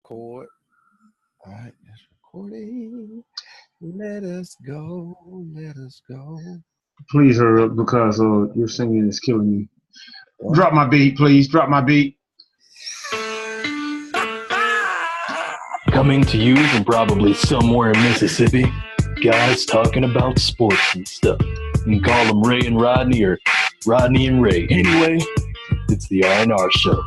Record. All right, that's recording. Let us go. Let us go. Please hurry up because your singing is killing me. What? Drop my beat, please. Drop my beat. Coming to you from probably somewhere in Mississippi, guys talking about sports and stuff. You can call them Ray and Rodney or Rodney and Ray. Anyway, it's the R&R show.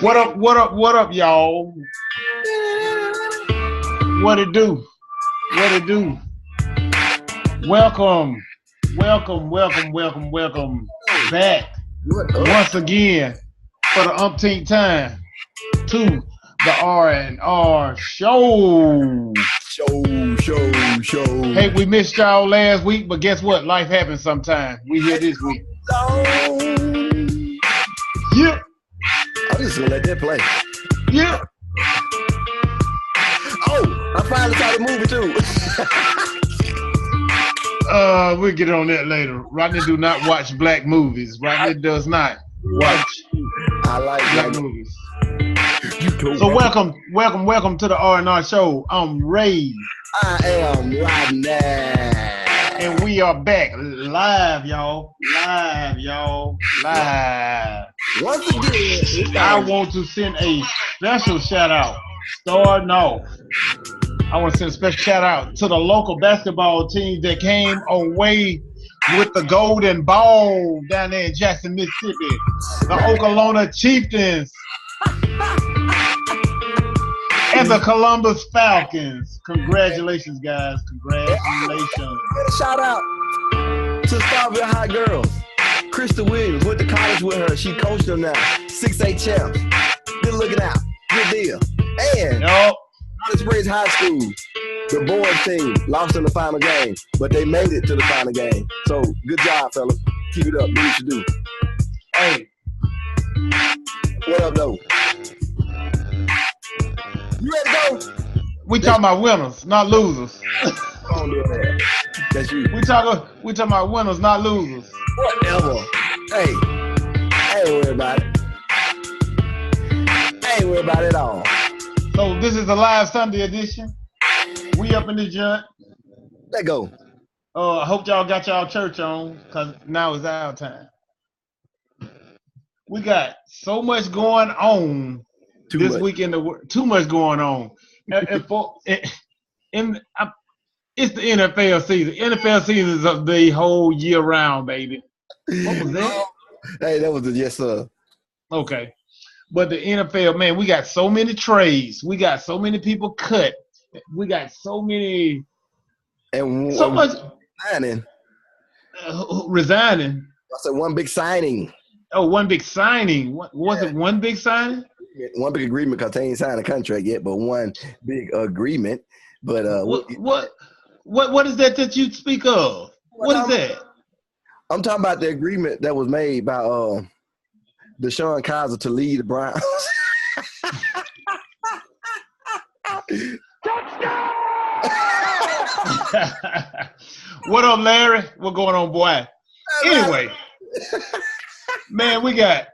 What up, what up, what up, y'all? What it do? What it do? Welcome back once again for the umpteenth time to the R&R show. Show. Hey, we missed y'all last week, but guess what? Life happens sometime. We here this week. Yeah. I'm just gonna let that play. Yeah. Oh, I finally saw the movie too. We'll get on that later. Rodney do not watch black movies. Rodney does not watch I like black that. movies. You So welcome to the R&R show. I'm Ray. I am Rodney. And we are back live, y'all. Live. Once again, I want to send a special shout out. Starting off, I want to send a special shout out to the local basketball team that came away with the golden ball down there in Jackson, Mississippi. The Oklahoma Chieftains and the Columbus Falcons. Congratulations, guys. Congratulations. shout out to Starville High Girls. Krista Williams went to college with her. She coached them now. 6A champs. Good looking out. Good deal. And College Springs High School, the boys team lost in the final game, but they made it to the final game. So good job, fellas. Keep it up. Do what you do. Hey. What up, though? You ready to go? We talking about winners, not losers. Don't do that. That's you. We talking about winners, not losers. Whatever. Hey, I ain't worried about it. I ain't worried about it at all. So this is the live Sunday edition. We up in the joint. Let go. I hope y'all got y'all church on, because now is our time. We got so much going on this week in the world. Too much going on. It's the NFL season. NFL season is the whole year round, baby. What was that? Hey, that was a yes, sir. Okay. But the NFL, man, we got so many trades. We got so many people cut. We got so many. So much. Resigning. I said one big signing. Oh, one big signing. Was it one big signing? One big agreement because they ain't signed a contract yet, but one big agreement. But what is that you speak of? What is that? I'm talking about the agreement that was made by Deshaun Kaiser to lead the Browns. What up, Larry? What going on, boy? Anyway, man, we got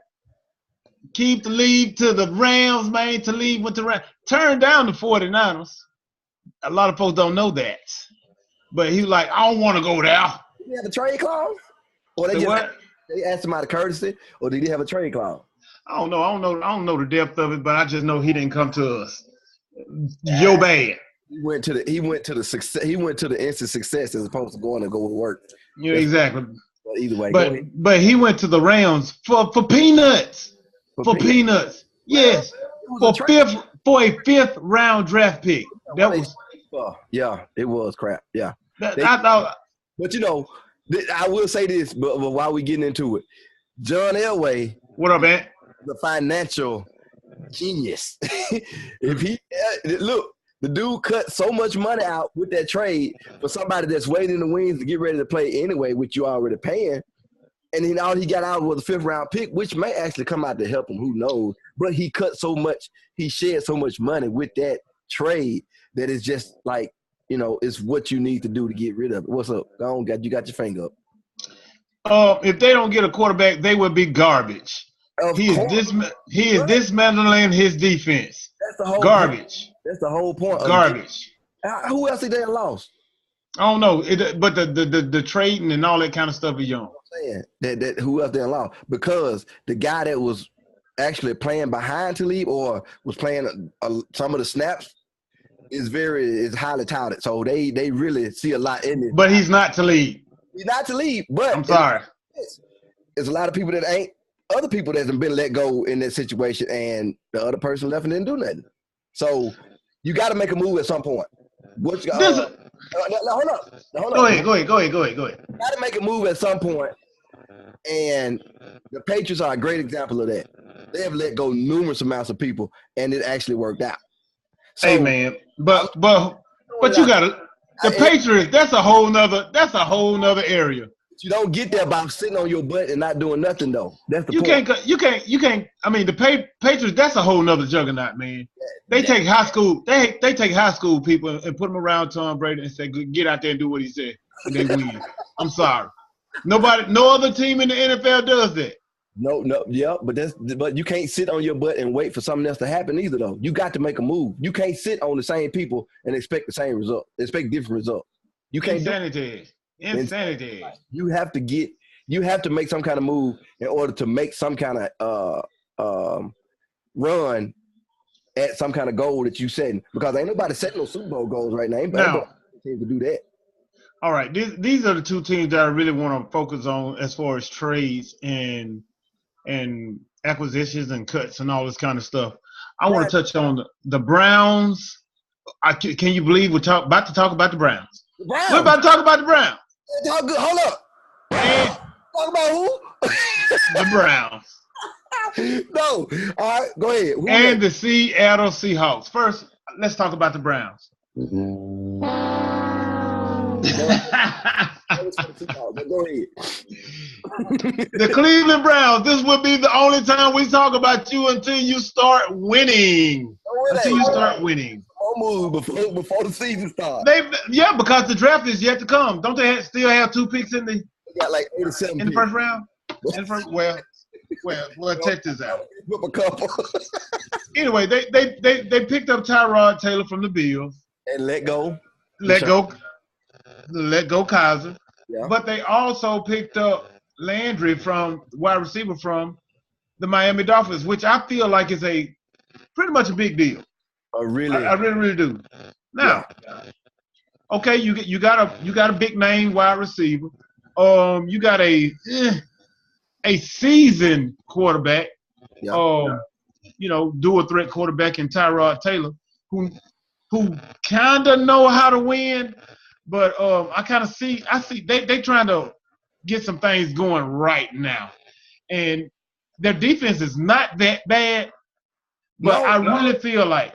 Keith to leave to the Rams, man. To leave with the Rams. Turn down the 49ers. A lot of folks don't know that. But he was like, I don't want to go there. Did he have a trade clause? Or they asked him out of courtesy, or did he have a trade clause? I don't know. I don't know the depth of it, but I just know he didn't come to us. Yo bad. He went to the instant success as opposed to going to go to work. Yeah, exactly. But either way, but he went to the Rams for peanuts. For peanuts. Yes. For a fifth round draft pick. That was it was crap. Yeah. I thought. But I will say this, but while we getting into it, John Elway. What up, man? The financial genius. If he look, the dude cut so much money out with that trade for somebody that's waiting in the wings to get ready to play anyway, which you already paying. And then all he got out was a fifth round pick, which may actually come out to help him. Who knows? But he cut so much, he shared so much money with that trade that it's just like, it's what you need to do to get rid of it. What's up? You got your finger up. If they don't get a quarterback, they would be garbage. Of He course. is dismantling his defense. That's the whole Garbage. Point. That's the whole point. Garbage. Who else did they lost? I don't know. But the trading and all that kind of stuff is young. I'm saying that who else they lost? Because the guy that was actually playing behind Talib or was playing some of the snaps is highly touted. So they really see a lot in it. But he's not Talib. He's not Talib. But I'm sorry. There's a lot of people that ain't. Other people that's been let go in that situation, and the other person left and didn't do nothing. So you got to make a move at some point. Hold up. Go ahead. You got to make a move at some point, and the Patriots are a great example of that. They have let go numerous amounts of people, and it actually worked out. So, hey man, but you got to the Patriots. That's a whole nother area. You don't get there by sitting on your butt and not doing nothing, though. That's the point. You can't. I mean, the Patriots. That's a whole nother juggernaut, man. They take high school. They take high school people and put them around Tom Brady and say, "Get out there and do what he said." And they win. I'm sorry. No other team in the NFL does that. No, yeah, but you can't sit on your butt and wait for something else to happen either, though. You got to make a move. You can't sit on the same people and expect the same result. Expect different results. You can't. Insanity. You have to make some kind of move in order to make some kind of run at some kind of goal that you setting. Because ain't nobody setting no Super Bowl goals right now. Ain't nobody team to do that. All right, these are the two teams that I really want to focus on as far as trades and acquisitions and cuts and all this kind of stuff. I want to touch on the Browns. Can you believe we're about to talk about the Browns? We're about to talk about the Browns. Hold up. Talk about who? The Browns. No. All right, go ahead. And the Seattle Seahawks. First, let's talk about the Browns. Go ahead. The Cleveland Browns. This will be the only time we talk about you until you start winning. Don't move before the season starts. Because the draft is yet to come. Don't they still have 2 picks in the? They got like 87 in the first round. Well, check this out. A couple. Anyway, they picked up Tyrod Taylor from the Bills and let go Kaiser. Yeah. But they also picked up Landry from wide receiver from the Miami Dolphins, which I feel like is pretty much a big deal. Oh, really? I really do. Now, okay, you got a big name wide receiver. You got a seasoned quarterback. Yeah. Dual threat quarterback in Tyrod Taylor, who kind of know how to win, but I see they trying to get some things going right now, and their defense is not that bad, but I really feel like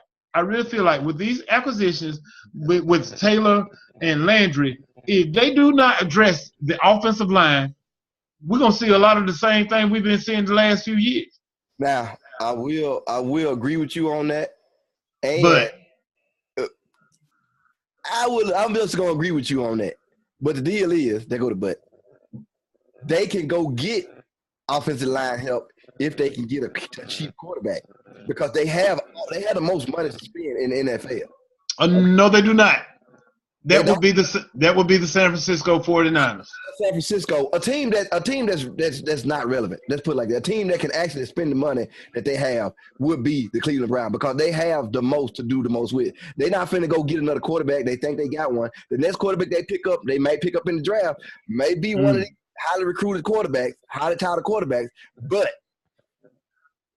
with these acquisitions with Taylor and Landry, if they do not address the offensive line, we're gonna see a lot of the same thing we've been seeing the last few years. Now, I will agree with you on that, and I'm just gonna agree with you on that. But the deal is, they can go get offensive line help if they can get a cheap quarterback, because they have the most money to spend in the NFL. No, they do not. That would be the San Francisco 49ers. San Francisco, a team that's not relevant. Let's put it like that. A team that can actually spend the money that they have would be the Cleveland Browns, because they have the most to do the most with. They're not finna go get another quarterback. They think they got one. The next quarterback they pick up, they might pick up in the draft, may be one of these highly recruited quarterbacks, highly touted quarterbacks, but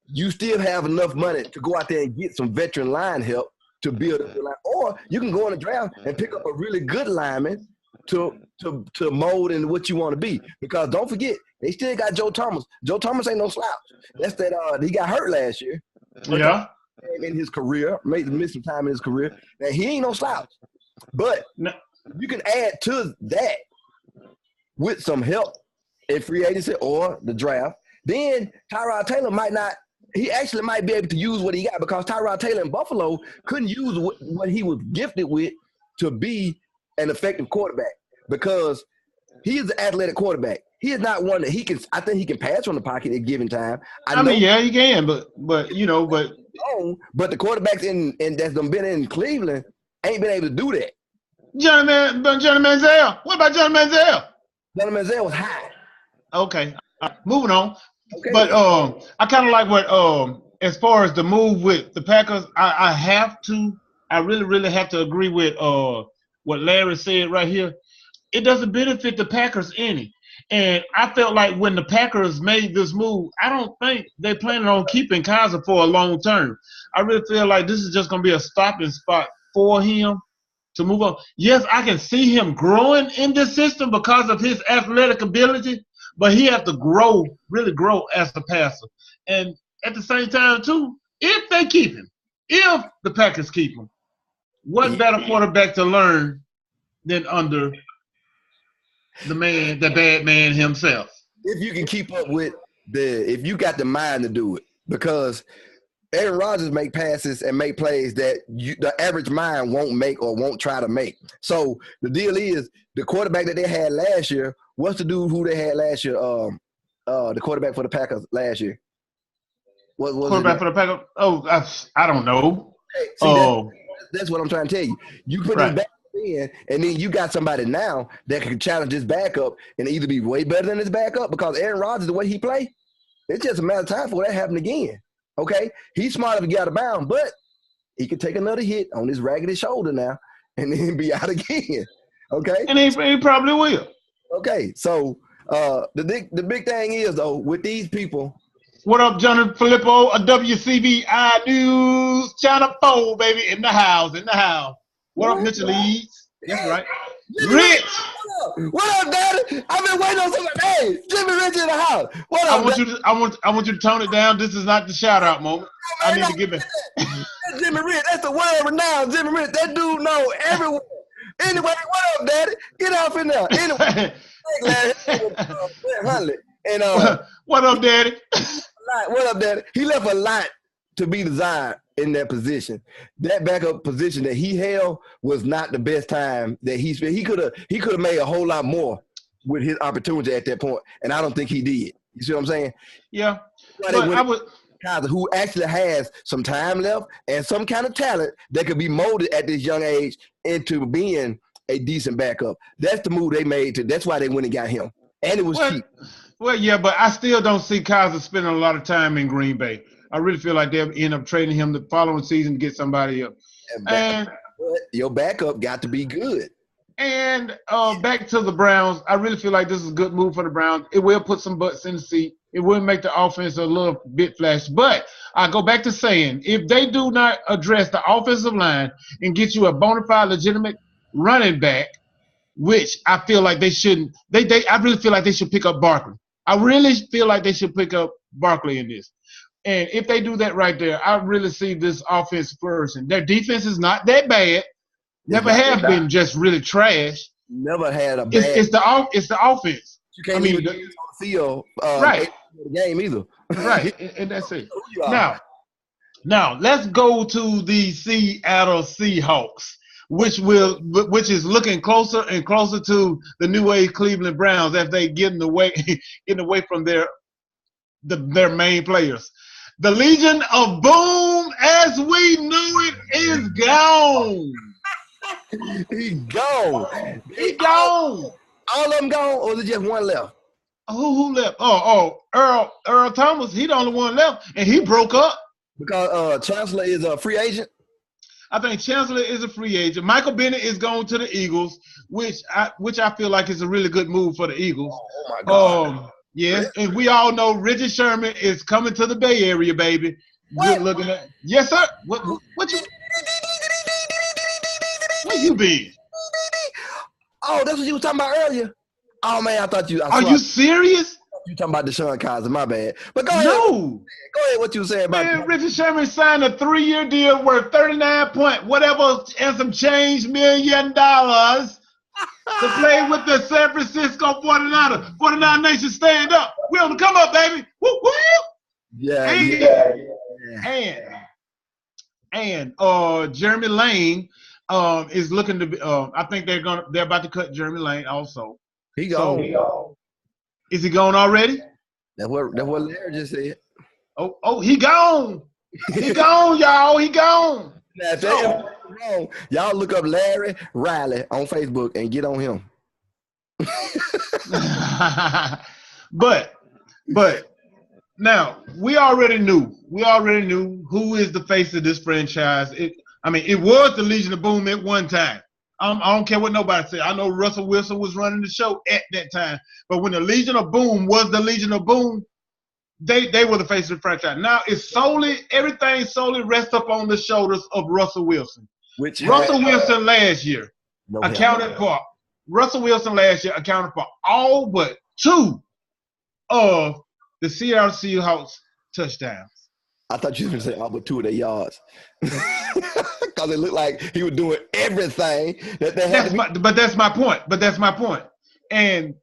you still have enough money to go out there and get some veteran line help to build up your line. Or you can go in the draft and pick up a really good lineman to mold into what you want to be. Because don't forget, they still got Joe Thomas. Joe Thomas ain't no slouch. That's that he got hurt last year. Yeah. In his career, missed some time in his career. Now he ain't no slouch. But you can add to that with some help in free agency or the draft. Then Tyrod Taylor might be able to use what he got, because Tyrod Taylor in Buffalo couldn't use what he was gifted with to be an effective quarterback, because he is an athletic quarterback. he is not one that he can. I think he can pass from the pocket at given time. I mean, yeah, he can, but but the quarterbacks in that's been in Cleveland ain't been able to do that. Johnny Manziel. What about Johnny Manziel? Johnny Manziel was high. Okay, moving on. Okay. But I kind of like what as far as the move with the Packers, I really have to agree with what Larry said right here. It doesn't benefit the Packers any. And I felt like when the Packers made this move, I don't think they planning on keeping Kaiser for a long term. I really feel like this is just going to be a stopping spot for him to move on. Yes, I can see him growing in this system because of his athletic ability, but he has to really grow as a passer. And at the same time, too, if they keep him, if the Packers keep him, what better quarterback to learn than under the bad man himself? If you can keep up with if you got the mind to do it, because Aaron Rodgers make passes and make plays that the average mind won't make or won't try to make. So the deal is the quarterback that they had last year. What's the dude who they had last year? The quarterback for the Packers last year. What was quarterback for the Packers? Oh, I don't know. That's what I'm trying to tell you. You put him back in, and then you got somebody now that can challenge his backup and either be way better than his backup, because Aaron Rodgers, the way he play, it's just a matter of time for that happen again. Okay, he's smart enough to get out of bounds, but he could take another hit on his raggedy shoulder now and then be out again. Okay, and he probably will. Okay, so the big thing is though with these people. What up, Johnny Filippo? A WCBI News Channel 4, baby, in the house. What up, Mitchell Leeds? That's right. Rich. What up, Daddy? I've been waiting on somebody. Hey, Jimmy Rich in the house. What up? I want you to tone it down. This is not the shout out moment. I need to give it. That's Jimmy Rich. That's the world renowned Jimmy Rich. That dude know everywhere. Anyway, what up, Daddy? Get off in there. Anyway, and what up, Daddy? What up, Daddy? He left a lot to be desired in that position. That backup position that he held was not the best time that he spent. He could have made a whole lot more with his opportunity at that point, and I don't think he did. You see what I'm saying? Yeah. But Kaiser, who actually has some time left and some kind of talent that could be molded at this young age into being a decent backup. That's the move they made. That's why they went and got him, and it was cheap. Well, yeah, but I still don't see Kaiser spending a lot of time in Green Bay. I really feel like they'll end up trading him the following season to get somebody else. And your backup got to be good. And back to the Browns, I really feel like this is a good move for the Browns. It will put some butts in the seat. It will make the offense a little bit flash. But I go back to saying, if they do not address the offensive line and get you a bona fide, legitimate running back, which I feel like they shouldn't. I really feel like they should pick up Barkley. I really feel like they should pick up Barkley in this. And if they do that right there, I really see this offense flourishing. Their defense is not that bad. Never have been just really trash. Never had a bad. It's the offense. You can't even do it on the field. Right. The game either. Right, and that's it. Now let's go to the Seattle Seahawks, which is looking closer and closer to the new age Cleveland Browns as they getting away from their main players. The Legion of Boom, as we knew it, is gone. He gone. All of them gone, or is it just one left? Who left? Earl Thomas. He the only one left, and he broke up because Chancellor is a free agent. I think Chancellor is a free agent. Michael Bennett is going to the Eagles, which I feel like is a really good move for the Eagles. Oh my God. Yes, and we all know Richard Sherman is coming to the Bay Area, baby. Good looking at. Yes, sir. What you? Where you been? Oh, that's what you was talking about earlier. Oh man, I thought you. Are you serious? You talking about Deshaun Kaiser? My bad. But go ahead. No. Go ahead. What you saying about? Man, Richard Sherman signed a 3-year deal worth $39 and some change million to play with the San Francisco 49ers. 49 Nation, stand up. We on the come up, baby. Woo woo. Yeah. And Jeremy Lane is looking to be. I think they're about to cut Jeremy Lane also. He gone. Is he gone already? That's what Larry just said. Oh, he gone. He gone, y'all. He gone. Now, if they ever wrong, y'all look up Larry Riley on Facebook and get on him. but now we already knew who is the face of this franchise. It was the Legion of Boom at one time. I don't care what nobody said. I know Russell Wilson was running the show at that time, but when the Legion of Boom was the Legion of Boom, they were the face of the franchise. Now it's everything solely rests up on the shoulders of Russell Wilson. Russell Wilson last year accounted for all but 2 of the Seattle Seahawks touchdowns. I thought you were going to say all but 2 of their yards. Because it looked like he was doing everything that they had. But that's my point. And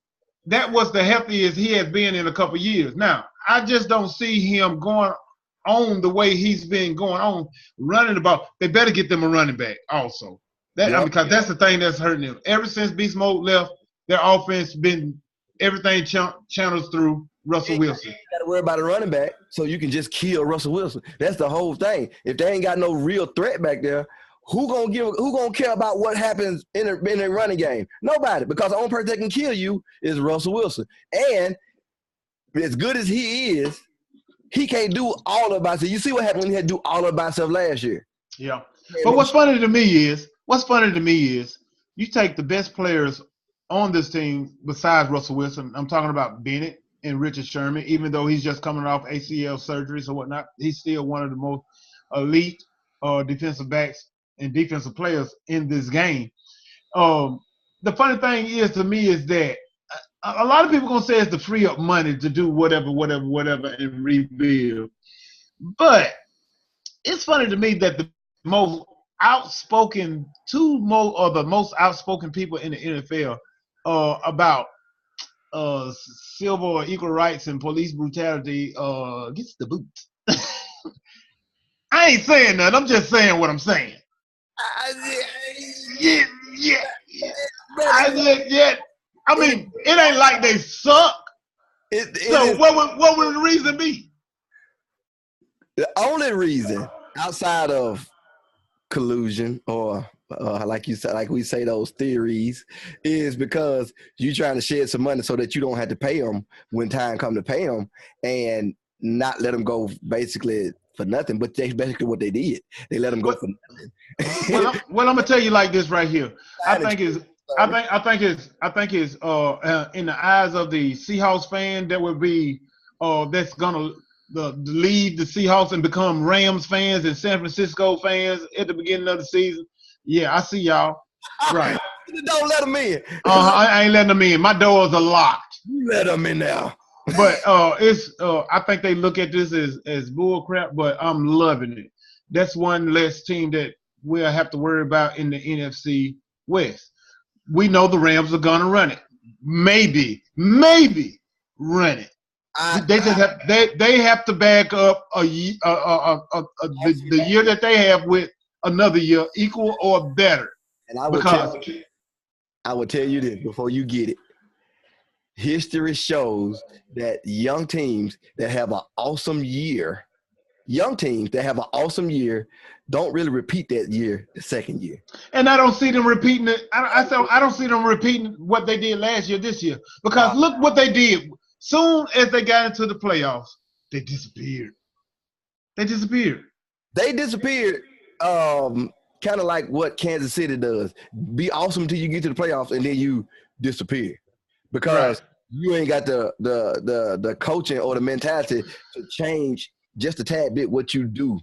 that was the healthiest he has been in a couple of years. Now, I just don't see him going on the way he's been going on, running the ball. They better get them a running back also. Because that's the thing that's hurting them. Ever since Beast Mode left, their offense been everything channels through Russell Wilson. You got to worry about a running back, so you can just kill Russell Wilson. That's the whole thing. If they ain't got no real threat back there, who gonna care about what happens in a running game? Nobody, because the only person that can kill you is Russell Wilson. And as good as he is, he can't do all of it by himself. You see what happened when he had to do all of it by himself last year. Yeah. But what's funny to me is you take the best players on this team besides Russell Wilson. I'm talking about Bennett and Richard Sherman. Even though he's just coming off ACL surgeries or whatnot, he's still one of the most elite defensive backs and defensive players in this game. The funny thing is to me is that a lot of people gonna say it's to free up money to do whatever and rebuild. But it's funny to me that the most outspoken people in the NFL about civil or equal rights and police brutality gets the boot. I ain't saying nothing. I'm just saying what I'm saying. Yeah. I mean, it ain't like they suck. What would the reason be? The only reason outside of collusion or like you said, like we say those theories, is because you trying to shed some money so that you don't have to pay them when time come to pay them, and not let them go basically for nothing. But that's basically what they did. They let them go for nothing. Well, I'm gonna tell you like this right here. I think it's in the eyes of the Seahawks fan that would be that's gonna leave the Seahawks and become Rams fans and San Francisco fans at the beginning of the season. Yeah, I see y'all. Right. Don't let them in. I ain't letting them in. My doors are locked. You let them in now. But I think they look at this as bull crap, but I'm loving it. That's one less team that we'll have to worry about in the NFC West. We know the Rams are gonna run it. Maybe run it. They have to back up the year that they have with another year equal or better. And I will tell you this before you get it. History shows that young teams that have an awesome year don't really repeat that year the second year. And I don't see them repeating it. I don't see them repeating what they did last year this year. Because look what they did. Soon as they got into the playoffs, they disappeared. They disappeared. Kind of like what Kansas City does. Be awesome until you get to the playoffs, and then you disappear. Because you ain't got the coaching or the mentality to change just a tad bit what you do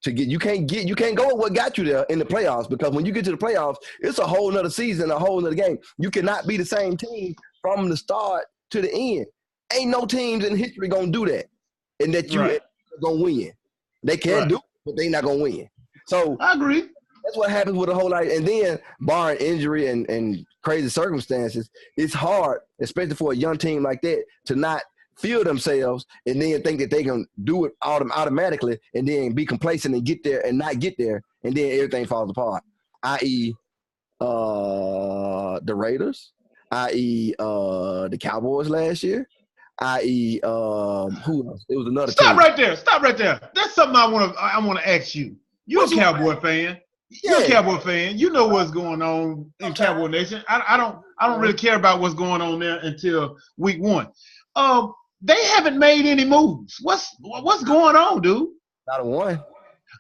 to get. You can't go with what got you there in the playoffs, because when you get to the playoffs, it's a whole nother season, a whole nother game. You cannot be the same team from the start to the end. Ain't no teams in history gonna do that, and that you gonna win. They can do it, but they not gonna win. So I agree. That's what happens with a whole lot. And then, barring injury and crazy circumstances, it's hard, especially for a young team like that, to not feel themselves and then think that they can do it automatically and then be complacent and get there and not get there, and then everything falls apart, i.e. The Raiders, i.e. The Cowboys last year. i.e., who else? It was another Stop team. right there. Stop right there. That's something I want to ask you. You're a Cowboy fan. You're a Cowboy fan. You know what's going on in Cowboy Nation. I don't really care about what's going on there until week 1. They haven't made any moves. What's going on, dude? Not a one.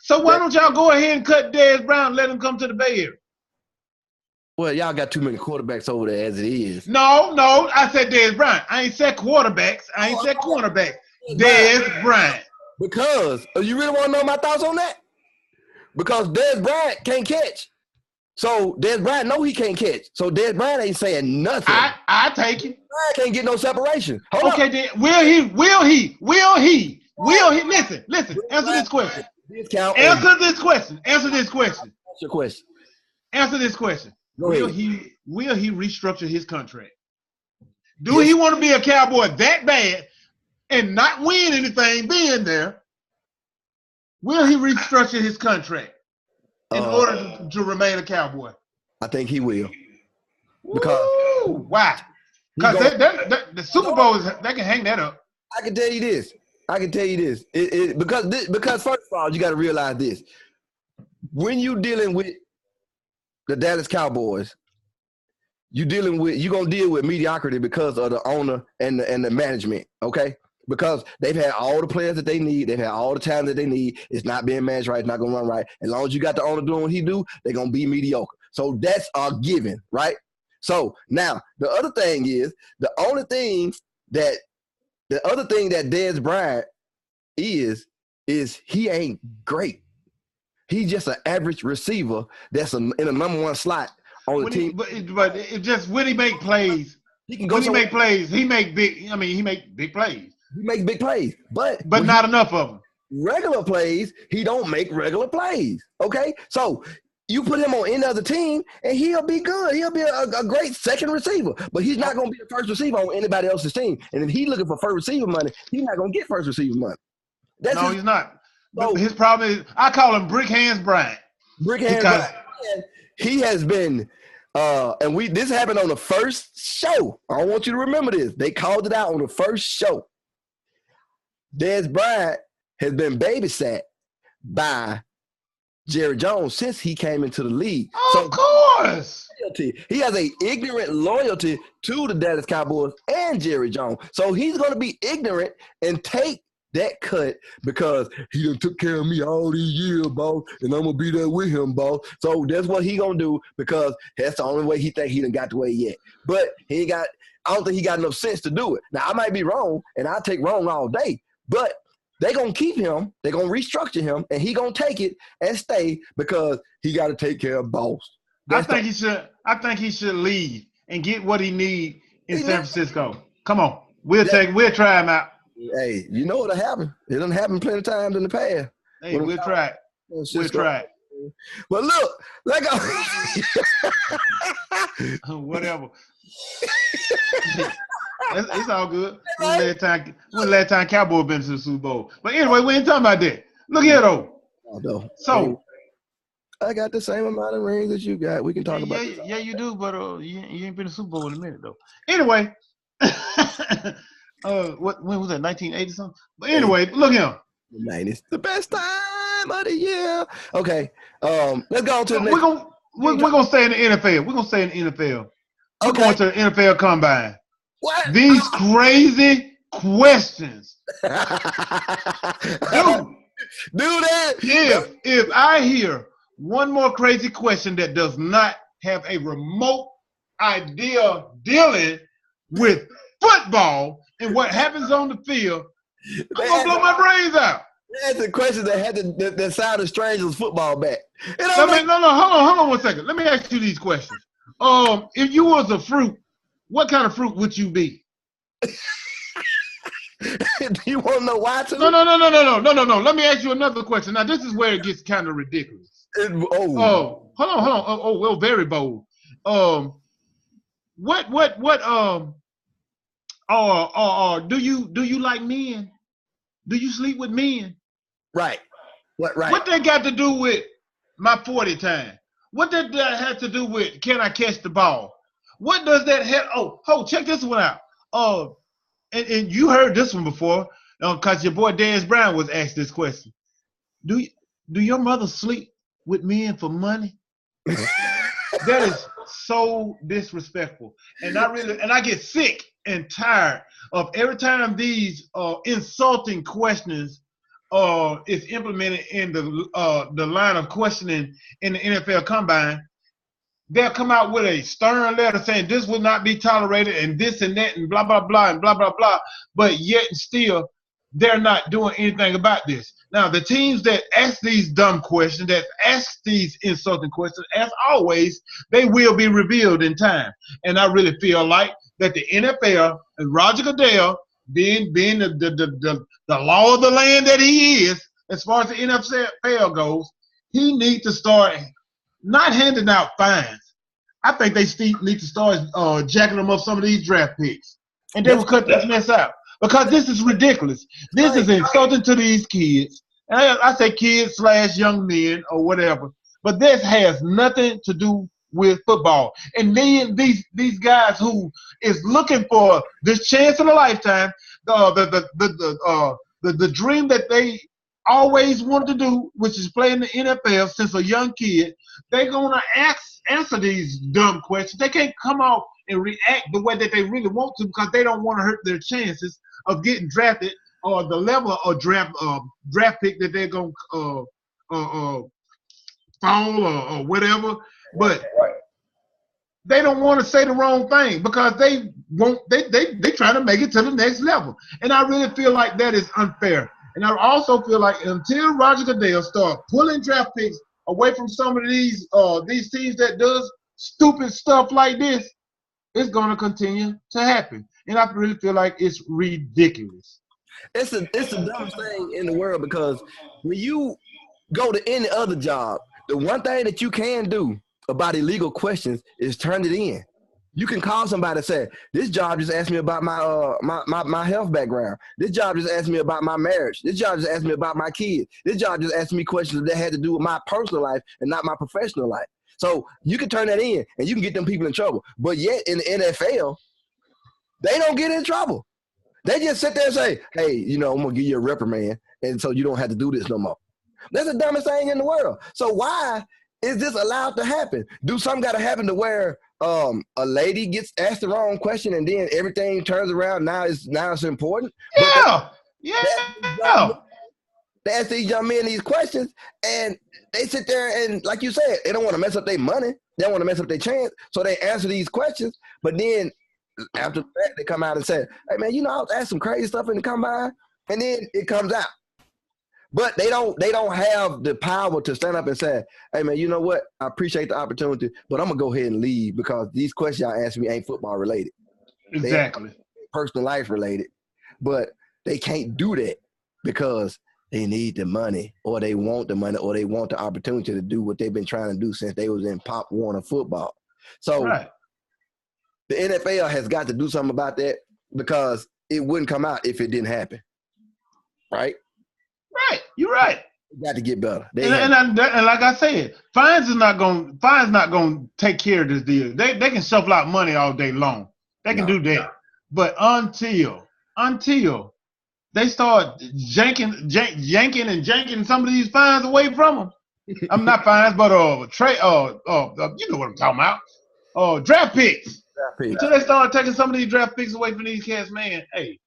So why don't y'all go ahead and cut Dez Brown and let him come to the Bay Area? Well, y'all got too many quarterbacks over there as it is. No, I said Dez Bryant. I ain't said quarterbacks. I ain't said cornerbacks. Dez Bryant. Because you really want to know my thoughts on that? Because Dez Bryant can't catch. So Dez Bryant know he can't catch. So Dez Bryant ain't saying nothing. I take it. Bryant can't get no separation. Hold okay, up. Then will he? Listen. Answer this question. Answer this question. What's your question? Answer this question. Will he restructure his contract? Do Yes. he want to be a Cowboy that bad and not win anything being there? Will he restructure his contract in order to remain a Cowboy? I think he will. Because why? Because the Super Bowl they can hang that up. I can tell you this. Because first of all, you got to realize this. When you dealing with the Dallas Cowboys, you're gonna deal with mediocrity because of the owner and the management, okay? Because they've had all the players that they need, they've had all the talent that they need. It's not being managed right, it's not gonna run right. As long as you got the owner doing what he do, they're gonna be mediocre. So that's a given, right? So now the other thing is the other thing that Dez Bryant is he ain't great. He's just an average receiver that's in a number 1 slot on the team. But it just when he make plays, he make big. He make big plays. He makes big plays, but not enough of them. Regular plays, he don't make regular plays. Okay, so you put him on any other team, and he'll be good. He'll be a great second receiver, but he's not going to be the first receiver on anybody else's team. And if he's looking for first receiver money, he's not going to get first receiver money. He's not. So, his problem is, I call him Brick Hands Bryant. Brick Hands Bryant. He has been, this happened on the first show. I want you to remember this. They called it out on the first show. Dez Bryant has been babysat by Jerry Jones since he came into the league. Of course. He has an ignorant loyalty to the Dallas Cowboys and Jerry Jones. So he's going to be ignorant and take that cut because he done took care of me all these years, boss, and I'm going to be there with him, boss. So that's what he going to do because that's the only way he think he done got the way yet. But I don't think he got enough sense to do it. Now, I might be wrong, and I'll take wrong all day, but they're going to keep him, they're going to restructure him, and he going to take it and stay because he got to take care of boss. I think he should leave and get what he need in San Francisco. Come on. We'll try him out. Hey, you know what'll happen. It done happened plenty of times in the past. Hey, we'll try it. We'll try it. But look, whatever. It's all good. When last time Cowboy been to the Super Bowl. But anyway, we ain't talking about that. Look here though. So I got the same amount of rings that you got. We can talk about it. Yeah, you do, but you ain't been to the Super Bowl in a minute though. Anyway. When was that? 1980 something? But anyway, look here. The 90s, the best time of the year. Okay, let's go on to the next. We're gonna stay in the NFL. We're going to the NFL Combine. What? These crazy questions. Do that. If I hear one more crazy question that does not have a remote idea dealing with football and what happens on the field, I'm gonna blow my brains out. That's a question that sounded strange as football back. No, hold on 1 second. Let me ask you these questions. If you was a fruit, what kind of fruit would you be? Do you want to know why? No. Let me ask you another question. Now this is where it gets kind of ridiculous. Hold on. Oh, well, very bold. Do you like men? Do you sleep with men? Right. What? Right. What that got to do with my 40 time? What that have to do with can I catch the ball? What does that have? Check this one out. and you heard this one before, because your boy Dez Brown was asked this question. Do your mother sleep with men for money? That is so disrespectful. And I get sick and tired of every time these insulting questions is implemented in the line of questioning in the NFL Combine. They'll come out with a stern letter saying this will not be tolerated and this and that and blah, blah, blah, and blah, blah, blah. But yet and still, they're not doing anything about this. Now, the teams that ask these dumb questions, that ask these insulting questions, as always, they will be revealed in time. And I really feel like that the NFL and Roger Goodell, being the law of the land that he is, as far as the NFL goes, he needs to start not handing out fines. I think they need to start jacking them up some of these draft picks. And they will cut this mess out. Because this is ridiculous. This is insulting to these kids. And I say kids / young men or whatever. But this has nothing to do with football. And then these guys who is looking for this chance in a lifetime, the dream that they always wanted to do, which is play in the NFL since a young kid, they're going to answer these dumb questions. They can't come out and react the way that they really want to because they don't want to hurt their chances of getting drafted or the level of draft pick that they're going to fall or whatever. But they don't want to say the wrong thing because they trying to make it to the next level. And I really feel like that is unfair. And I also feel like until Roger Goodell start pulling draft picks away from some of these teams that does stupid stuff like this, it's going to continue to happen. And I really feel like it's ridiculous. It's the dumbest thing in the world because when you go to any other job, the one thing that you can do about illegal questions is turn it in. You can call somebody and say, this job just asked me about my health background. This job just asked me about my marriage. This job just asked me about my kids. This job just asked me questions that had to do with my personal life and not my professional life. So you can turn that in and you can get them people in trouble. But yet in the NFL, they don't get in trouble. They just sit there and say, hey, I'm going to give you a reprimand and so you don't have to do this no more. That's the dumbest thing in the world. So why is this allowed to happen? Do something got to happen to where a lady gets asked the wrong question and then everything turns around? Now it's important. Yeah. They ask these young men these questions and they sit there and, like you said, they don't want to mess up their money. They don't want to mess up their chance. So they answer these questions. But then after that, they come out and say, hey, man, I was asking some crazy stuff in the combine. And then it comes out. But they don't have the power to stand up and say, hey, man, you know what? I appreciate the opportunity, but I'm going to go ahead and leave because these questions y'all asking me ain't football related. Exactly. Personal life related. But they can't do that because they need the money or they want the money or they want the opportunity to do what they've been trying to do since they was in Pop Warner football. So the NFL has got to do something about that because it wouldn't come out if it didn't happen. Right? Right, you're right. They got to get better. And like I said, fines not going to take care of this deal. They can shuffle out money all day long. They can do that. But until they start yanking and janking some of these fines away from them, I'm not fines, but you know what I'm talking about. Draft picks. Until they start taking some of these draft picks away from these cats, man, hey,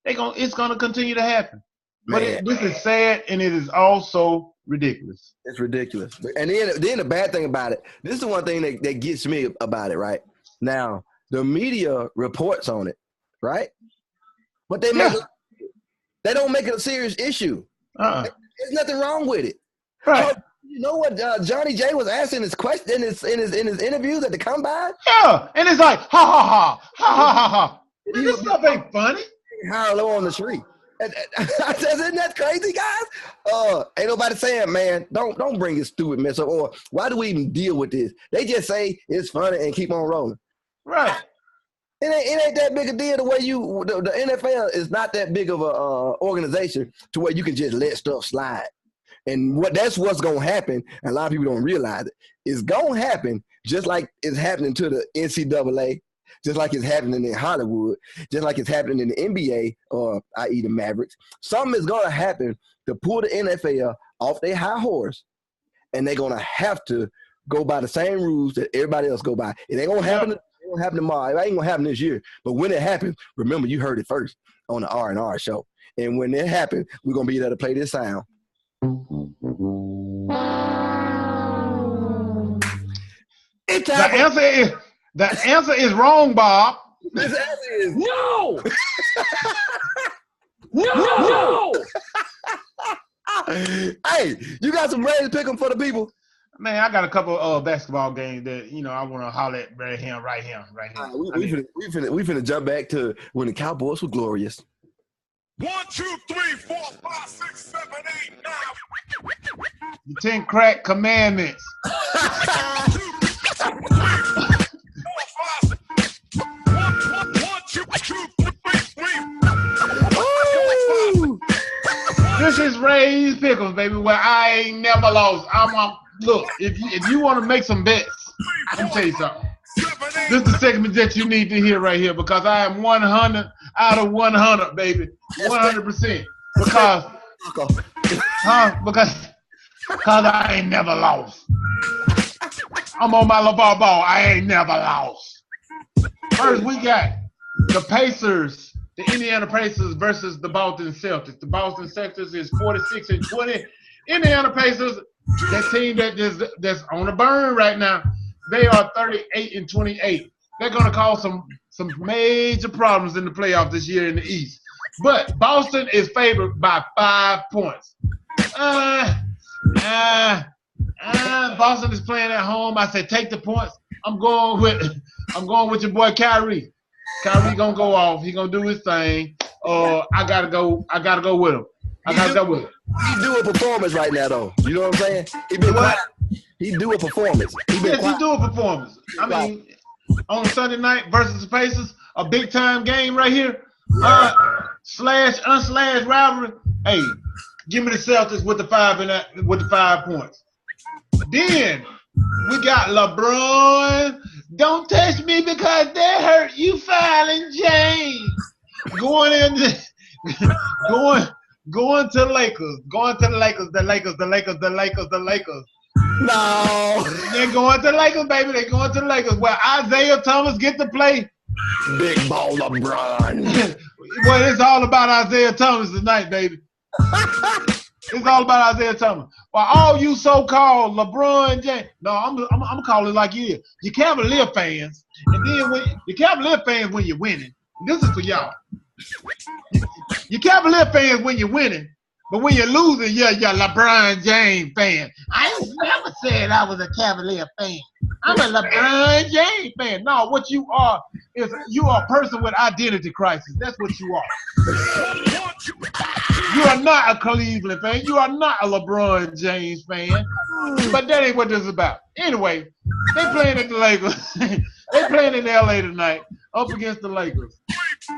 it's gonna continue to happen. But this is sad, and it is also ridiculous. It's ridiculous. And then the bad thing about it, this is the one thing that gets me about it, right? Now, the media reports on it, right? But they don't make it a serious issue. There's nothing wrong with it. Right. So, you know what Johnny J was asking his question in his interviews at the combine? Yeah, and it's like, ha, ha, ha, ha, ha, ha, ha. This stuff ain't funny. Harlow on the street. Isn't that crazy, guys? Ain't nobody saying, man, don't bring this stupid mess up. Or why do we even deal with this? They just say it's funny and keep on rolling. Right. It ain't that big a deal the way the NFL is not that big of a organization to where you can just let stuff slide. And that's what's going to happen, and a lot of people don't realize it, it's going to happen just like it's happening to the NCAA. just like it's happening in Hollywood, just like it's happening in the NBA, or i.e. the Mavericks. Something is going to happen to pull the NFL off their high horse, and they're going to have to go by the same rules that everybody else go by. It ain't going to happen. It ain't going to happen tomorrow. It ain't going to happen this year. But when it happens, remember, you heard it first on the R&R show. And when it happens, we're going to be there to play this sound. The answer is wrong, Bob. This answer is No! No! Hey, you got some Rays pick 'em for the people? Man, I got a couple basketball games that I want to holler at right here. We finna jump back to when the Cowboys were glorious. 1, 2, 3, 4, 5, 6, 7, 8, 9. The 10 crack commandments. 2, 3, 4, 5, 1, 2, 3, 4. This is Ray's Pickles, baby, where I ain't never lost. Look, if you want to make some bets, let me tell you something. This is the segment that you need to hear right here, because I am 100 out of 100, baby. 100%. Because I ain't never lost. I'm on my LeVar Ball. I ain't never lost. First, we got the Pacers, the Indiana Pacers versus the Boston Celtics. The Boston Celtics is 46-20. Indiana Pacers, that team that's on the burn right now, they are 38-28. They're gonna cause some major problems in the playoffs this year in the East. But Boston is favored by 5 points. Boston is playing at home. I said take the points. I'm going with your boy Kyrie. Kyrie gonna go off. He gonna do his thing. I gotta go with him. He do a performance right now, though. You know what I'm saying? He do a performance. He do a performance. I mean, on Sunday night versus the Pacers, a big time game right here. Slash rivalry. Hey, give me the Celtics with the 5 points. Then we got LeBron. Don't touch me because that hurt you, Filing James. Going to the Lakers. The Lakers. No. They're going to the Lakers, baby. They're going to the Lakers. Where Isaiah Thomas get to play. Big ball LeBron. Well, it's all about Isaiah Thomas tonight, baby. It's all about Isaiah Thomas. Well, all you so-called LeBron James. No, I'm calling it like you is. You Cavalier fans. And then when you're winning. This is for y'all. You Cavalier fans when you're winning, but when you're losing, you're LeBron James fan. I never said I was a Cavalier fan. I'm a LeBron James fan. No, what you are is you are a person with identity crisis. That's what you are. You are not a Cleveland fan. You are not a LeBron James fan. But that ain't what this is about. Anyway, they playing at the Lakers. They playing in LA tonight, up against the Lakers.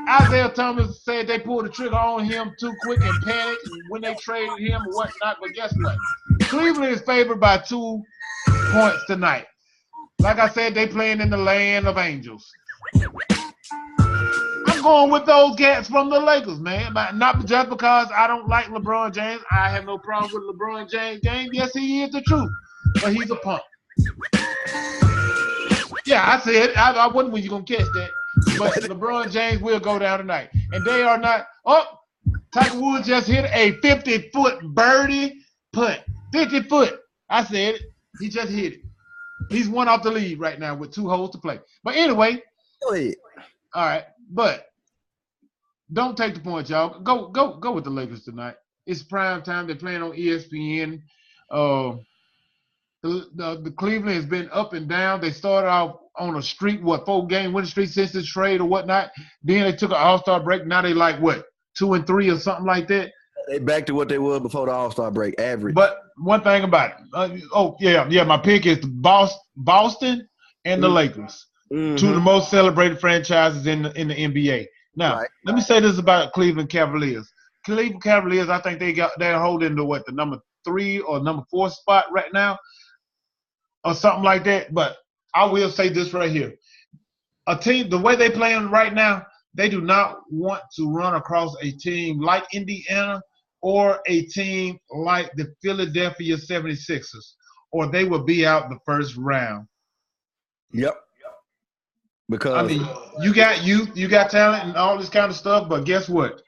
Isaiah Thomas said they pulled the trigger on him too quick and panicked when they traded him or whatnot. But guess what? Cleveland is favored by 2 points tonight. Like I said, they playing in the land of angels. I'm going with those cats from the Lakers, man. Not just because I don't like LeBron James. I have no problem with LeBron James game. Yes, he is the truth. But he's a punk. Yeah, I said I wasn't when you going to catch that. But LeBron James will go down tonight. And they are not. Oh, Tiger Woods just hit a 50-foot birdie putt. 50 foot. I said it. He just hit it. He's one off the lead right now with 2 holes to play. But anyway. Go ahead. All right. But don't take the point, y'all. Go with the Lakers tonight. It's prime time. They're playing on ESPN. The Cleveland has been up and down. They started off on a streak, 4-game winning streak since this trade or whatnot. Then they took an All-Star break. Now they 2 and 3 or something like that. They back to what they were before the All-Star break, average. But one thing about it, my pick is Boston and the Lakers, 2 of the most celebrated franchises in the NBA. Now, let me say this about Cleveland Cavaliers. Cleveland Cavaliers, I think they're holding the number 3 or number 4 spot right now, or something like that. But I will say this right here. a team, the way they playing right now, they do not want to run across a team like Indiana or a team like the Philadelphia 76ers, or they will be out the first round. Yep. I Because mean, you got youth, you got talent and all this kind of stuff, but guess what?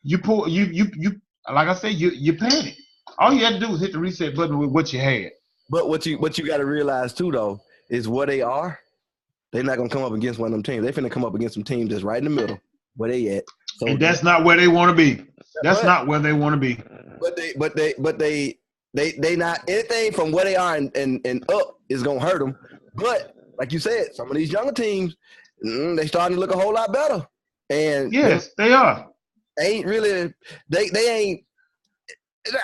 You pull you like I said, you panic. All you had to do was hit the reset button with what you had. but what you got to realize too though is where they are. They're not gonna come up against one of them teams. They finna come up against some teams that's right in the middle where they at. So And that's not where they want to be. That's not where they want to be. But they not anything from where they are and up is gonna hurt them. But like you said, some of these younger teams, they starting to look a whole lot better. And yes, they are. Ain't really they ain't.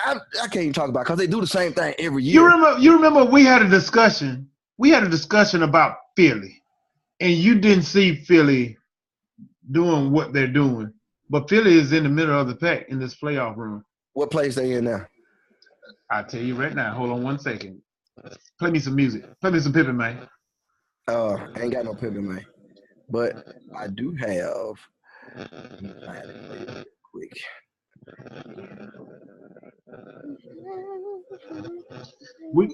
I can't even talk about because they do the same thing every year. You remember we had a discussion. We had a discussion about Philly, and you didn't see Philly doing what they're doing. But Philly is in the middle of the pack in this playoff run. What place they in now? I'll tell you right now. Hold on 1 second. Play me some music. Play me some Pippin, man. I ain't got no Pippin, man. But I do have. Quick.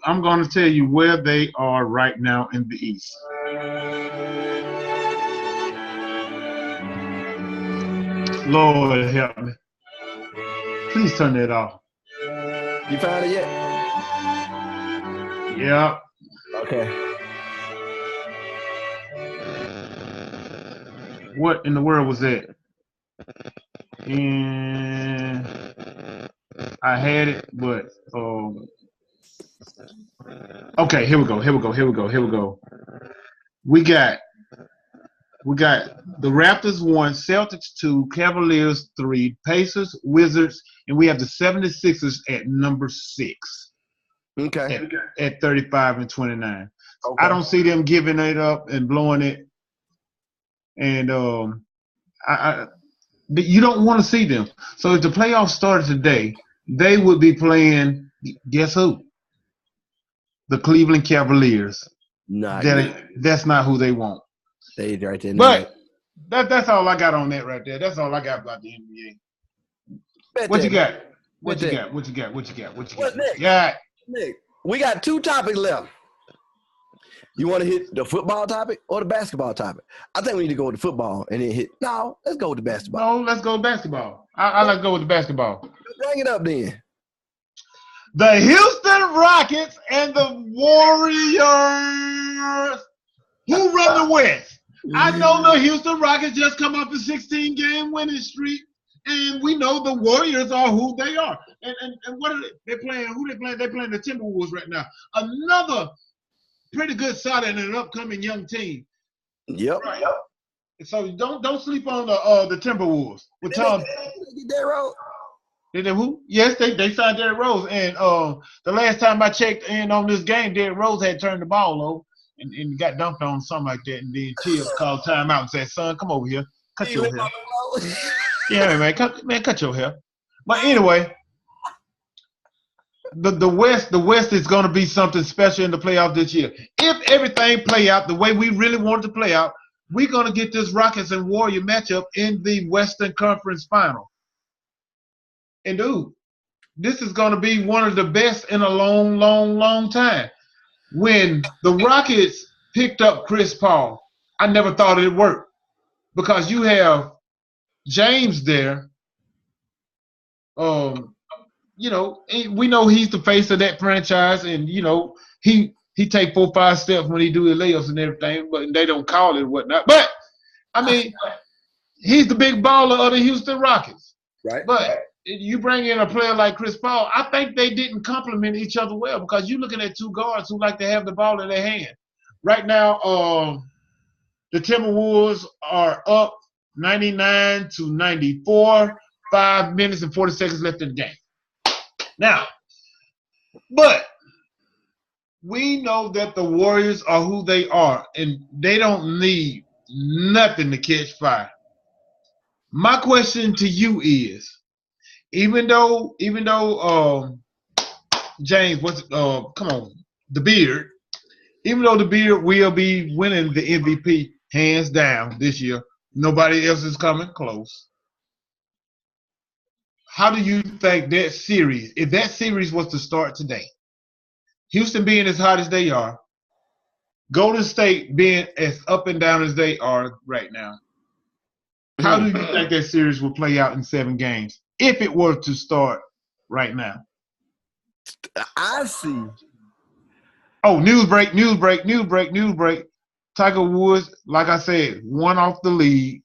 I'm going to tell you where they are right now in the East. Lord help me. Please turn that off. You found it yet? Yeah. Okay. What in the world was that? And I had it, but okay, here we go. We got the Raptors 1, Celtics 2, Cavaliers 3, Pacers, Wizards, and we have the 76ers at number 6. Okay. At 35 and 29. Okay. I don't see them giving it up and blowing it. And you don't want to see them. So if the playoffs started today, they would be playing, guess who? The Cleveland Cavaliers. That's not who they want. They right there. But that's all I got on that right there. That's all I got about the NBA. What you got? What you got? Nick, we got 2 topics left. You want to hit the football topic or the basketball topic? I think we need to go with the football and then hit. No, let's go with the basketball. No, let's go with basketball. I like to go with the basketball. Bring it up then. The Houston Rockets and the Warriors. Who run the West? I know the Houston Rockets just come off a 16-game winning streak, and we know the Warriors are who they are. And what are they playing? Who they playing? They're playing the Timberwolves right now. Another pretty good, solid, and an upcoming young team. Yep. Right. So don't sleep on the Timberwolves with Tom. Did they who? Yes, they signed Derrick Rose. And the last time I checked in on this game, Derrick Rose had turned the ball over and got dumped on, something like that. And then Chill called timeout and said, "Son, come over here, cut your hair." Yeah, man, cut your hair. But anyway. The West is going to be something special in the playoffs this year. If everything play out the way we really want it to play out, we're going to get this Rockets and Warrior matchup in the Western Conference Final. And dude, this is going to be one of the best in a long, long, long time. When the Rockets picked up Chris Paul, I never thought it'd work because you have James there. You know, we know he's the face of that franchise, and you know he take 4-5 steps when he do the layups and everything, but they don't call it whatnot. But I mean, he's the big baller of the Houston Rockets. Right. But you bring in a player like Chris Paul, I think they didn't complement each other well because you're looking at 2 guards who like to have the ball in their hand. Right now, the Timberwolves are up 99-94, 5 minutes and 40 seconds left in the game. Now, but we know that the Warriors are who they are, and they don't need nothing to catch fire. My question to you is, even though James, come on, the Beard, even though the Beard will be winning the MVP, hands down this year. Nobody else is coming close. How do you think that series, if that series was to start today, Houston being as hot as they are, Golden State being as up and down as they are right now, how do you think that series will play out in 7 games if it were to start right now? I see. Oh, news break. Tiger Woods, like I said, one off the lead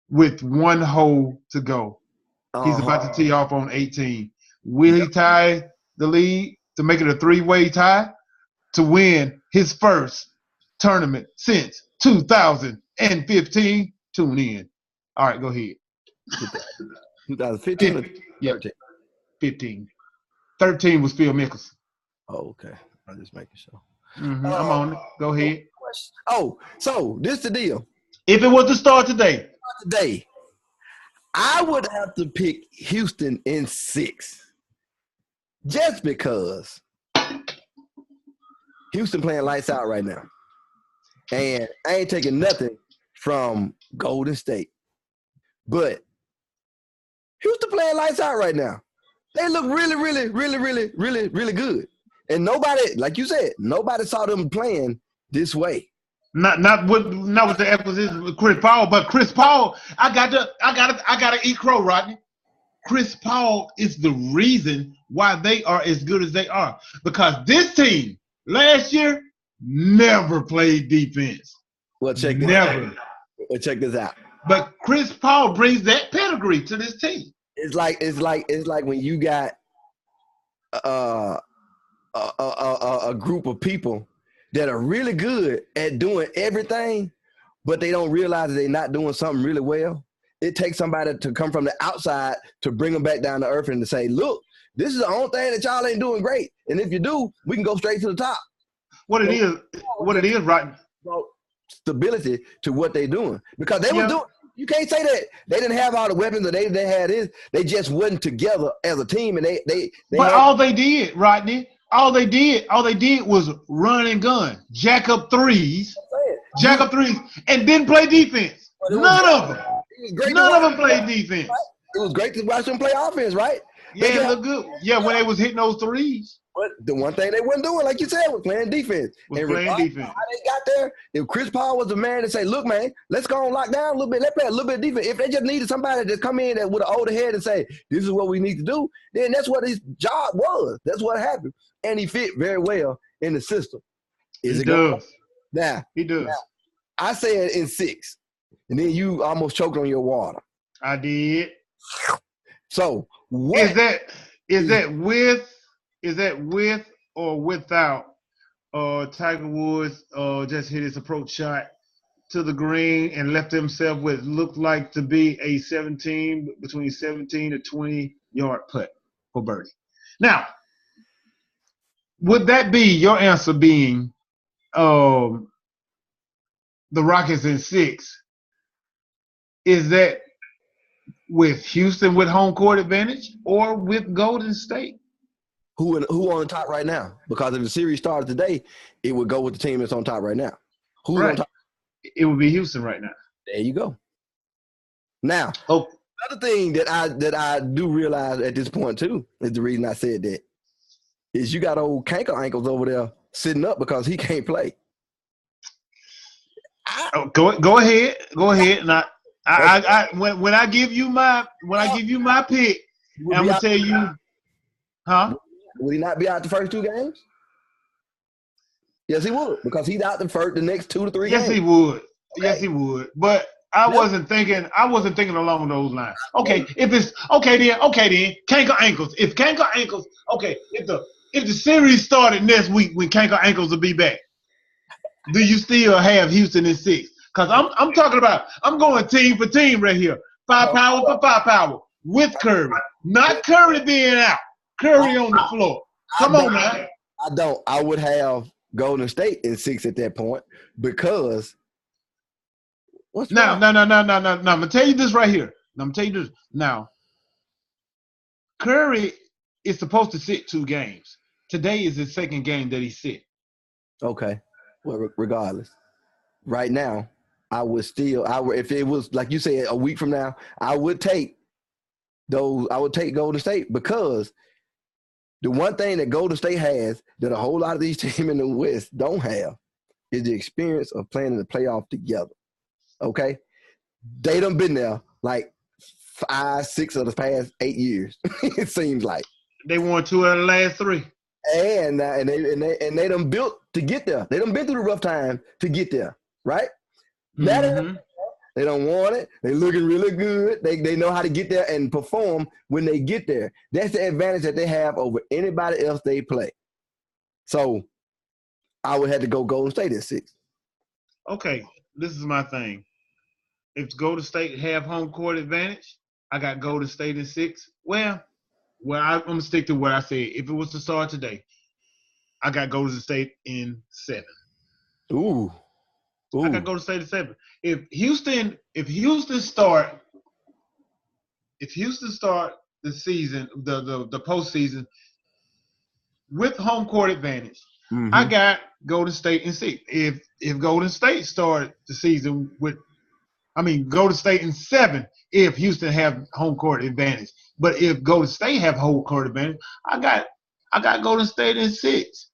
with 1 hole to go. He's about to tee off on 18. Will he tie the lead to make it a 3-way tie to win his first tournament since 2015? Tune in. All right, go ahead. 2015 or 13? 15. 13 was Phil Mickelson. Oh, okay. I'm just making sure. I'm on it. Go ahead. Oh, so this the deal. If it was to start today, I would have to pick Houston in 6. Just because Houston playing lights out right now. And I ain't taking nothing from Golden State. But Houston playing lights out right now. They look really good. And nobody, like you said, nobody saw them playing this way. Not with the acquisition with Chris Paul, but Chris Paul, I gotta eat crow, Rodney. Chris Paul is the reason why they are as good as they are. Because this team last year never played defense. Well, check this out. But Chris Paul brings that pedigree to this team. It's like when you got a group of people that are really good at doing everything, but they don't realize that they're not doing something really well. It takes somebody to come from the outside to bring them back down to earth and to say, look, this is the only thing that y'all ain't doing great. And if you do, we can go straight to the top. What it is, right? Stability to what they're doing. Because they were doing, you can't say that they didn't have all the weapons that they had is. They just wasn't together as a team. And But all they did, Rodney, all they did was run and gun, jack up threes, and didn't play defense. None of them played defense. It was great to watch them play offense, right? Yeah, it looked good. Yeah, when they was hitting those threes. But the one thing they weren't doing, like you said, was playing defense. How they got there, if Chris Paul was the man to say, look, man, let's go on lock down a little bit. Let's play a little bit of defense. If they just needed somebody to come in with an older head and say, this is what we need to do, then that's what his job was. That's what happened. And he fit very well in the system. He does. Now, I said in 6, and then you almost choked on your water. I did. So what is that with or without Tiger Woods just hit his approach shot to the green and left himself with looked like to be a between 17 to 20 yard putt for birdie. Now, would that be your answer being the Rockets in 6? Is that with Houston with home court advantage or with Golden State? Who on the top right now? Because if the series started today, it would go with the team that's on top right now. Who's on top? It would be Houston right now. There you go. Now, another thing that I do realize at this point too is the reason I said that is you got old canker ankles over there sitting up because he can't play. Go ahead. Now, when I give you my pick, I'm gonna tell you, huh? Would he not be out the first 2 games? Yes, he would, because he's out the next 2 to 3 games. Yes, he would. Okay. Yes, he would. But I wasn't thinking along those lines. Okay, if it's okay then, canker ankles. If canker ankles, okay, if the series started next week when canker ankles will be back, do you still have Houston in 6? Because I'm talking about, I'm going team for team right here. 5 power for 5 power with Curry. Not Curry being out. Curry on the floor. Come on, man. I don't. I would have Golden State in 6 at that point because No. I'm gonna tell you this right here. Now, Curry is supposed to sit 2 games. Today is his 2nd game that he sit. Okay. Well, regardless, right now I would if it was like you said a week from now, I would take Golden State because the one thing that Golden State has that a whole lot of these teams in the West don't have is the experience of playing in the playoff together. Okay? They done been there like 5, 6 of the past 8 years. It seems like. They won 2 out of the last 3. And they done built to get there. They done been through the rough time to get there, right? Now they don't want it. They looking really good. They know how to get there and perform when they get there. That's the advantage that they have over anybody else they play. So I would have to go Golden State at 6. Okay, this is my thing. If Golden State have home court advantage, I got Golden State in 6. Well, I'm going to stick to what I said. If it was to start today, I got Golden State in 7. Ooh. I got Golden State in 7. If Houston start the season, the postseason with home court advantage, I got Golden State in 6. If Golden State start the season Golden State in 7 if Houston have home court advantage. But if Golden State have home court advantage, I got Golden State in 6.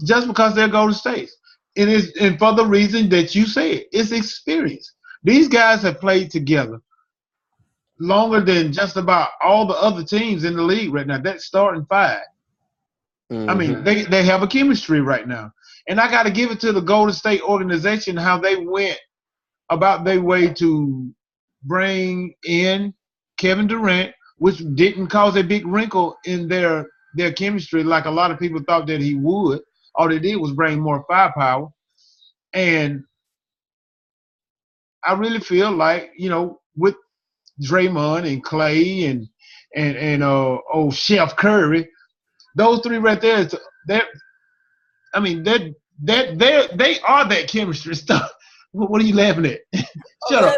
Just because they're Golden State. And for the reason that you said, it's experience. These guys have played together longer than just about all the other teams in the league right now. That's starting 5. I mean, they have a chemistry right now. And I got to give it to the Golden State organization how they went about their way to bring in Kevin Durant, which didn't cause a big wrinkle in their chemistry like a lot of people thought that he would. All they did was bring more firepower. And I really feel like, with Draymond and Clay and Chef Curry, those 3 right there, they are that chemistry stuff. What are you laughing at? Shut up.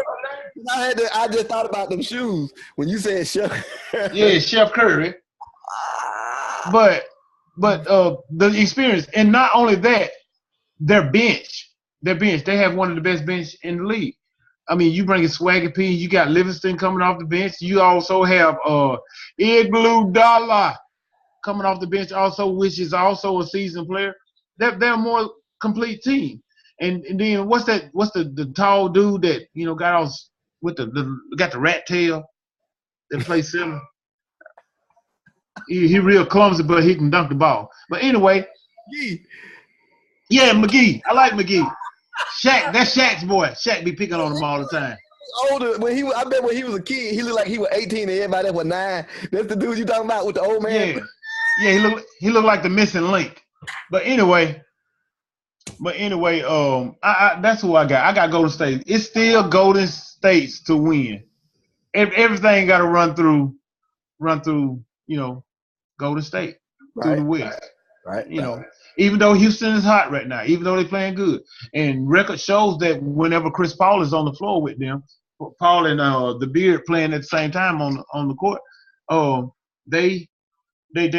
I just thought about them shoes when you said Chef. Yeah, Chef Curry. But the experience, and not only that, their bench. They have one of the best bench in the league. I mean, you bring in Swaggy P, you got Livingston coming off the bench. You also have Igloo Dollar coming off the bench also, which is also a seasoned player. They're a more complete team. And then what's the tall dude that got all with got the rat tail that plays center? He real clumsy, but he can dunk the ball. But anyway, McGee. I like McGee. Shaq, that's Shaq's boy. Shaq be picking on him all the time. Older I bet when he was a kid, he looked like he was 18 and everybody was 9. That's the dude you talking about with the old man. Yeah, he looked like the missing link. But anyway, that's who I got. I got Golden State. It's still Golden State's to win. Everything got to run through, Golden State through the West. Right. Even though Houston is hot right now, even though they're playing good, and record shows that whenever Chris Paul is on the floor with them, Paul and the Beard playing at the same time on the court, they do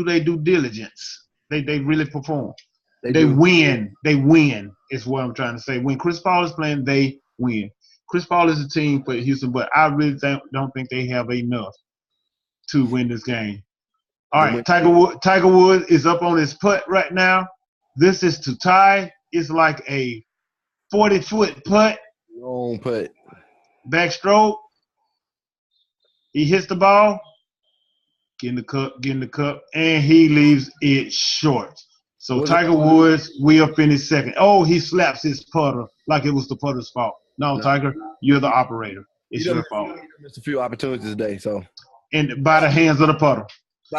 their due diligence. They really perform. They win. They win is what I'm trying to say. When Chris Paul is playing, they win. Chris Paul is a team for Houston, but I really don't think they have enough to win this game. All right, Tiger Woods is up on his putt right now. This is to tie. It's like a 40-foot putt. Long putt. Backstroke. He hits the ball. Getting the cup, and he leaves it short. So Tiger Woods will finish second. Oh, he slaps his putter like it was the putter's fault. No, Tiger, you're the operator. It's your fault. He missed a few opportunities today, so. And by the hands of the putter. He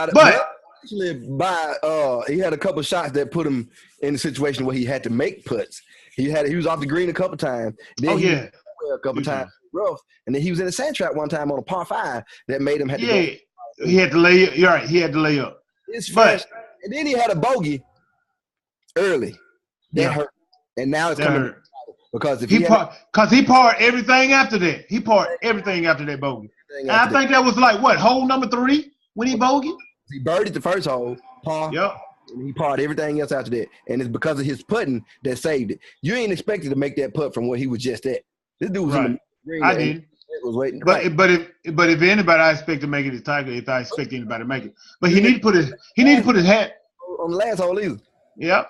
had a couple of shots that put him in a situation where he had to make putts. He was off the green a couple times. Then a couple times rough, and then he was in a sand trap one time on a par 5 that made him have to go. He had to lay up. You're right. He had to lay up. It's fresh. And then he had a bogey early. That hurt. And now it's coming because if he parred everything after that. He parred everything after that bogey. That was like what, hole number 3 when he bogeyed? He birdied the first hole. Par. Yep. And he parred everything else after that. And it's because of his putting that saved it. You ain't expected to make that putt from where he was just at. This dude was in the green. I did. Was waiting. But if anybody, I expect to make it is Tiger. If I expect anybody to make it, but he need to put his hat on the last hole either. Yep.